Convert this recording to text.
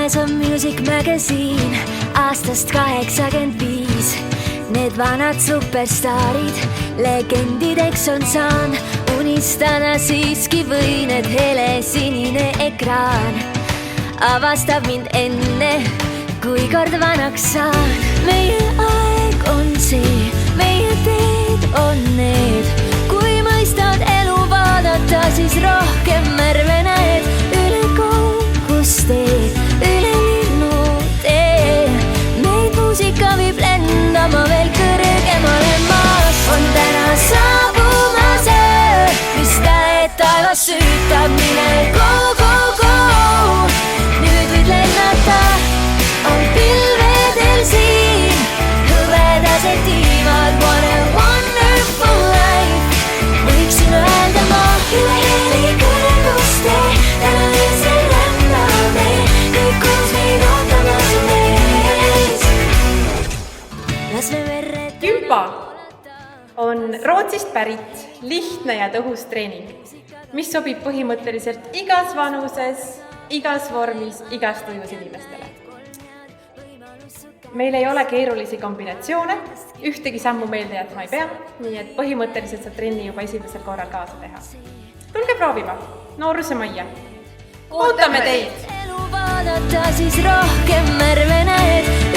käes on Music Magazine aastast 85. Need vanad superstaarid legendideks on saan. Unistada siiski võin, et helesinine ekraan avastab mind enne, kui kord vanaks saan. Meie aeg on see, meie teed on need. Kui mõistad elu vaadata, siis rohkem märve näed. Üle kookustee, üle linnutee. Meid muusika viib lendama veel kõrgemale maas. On täna saabumas öö, mis käed taevas süütab. Mine go, go, go. Nüüd võid lennata, on pilvedel siin hõvedased tiivad. What a wonderful life, võiksin öelda ma. Üle heli kõrguste, täna öösel rändame, kõik koos meid ootamas on ees. Las me verred Gympa on Rootsist pärit lihtne ja tõhus treening, mis sobib põhimõtteliselt igas vanuses, igas vormis, igas tujus inimestele. Meil ei ole keerulisi kombinatsioone, ühtegi sammu meelde jätma ei pea, nii et põhimõtteliselt saab trenni juba esimesel korral kaasa teha. Tulge proovima, Nooruse majja. Ootame teid! elu vaadata, siis rohkem märve näed.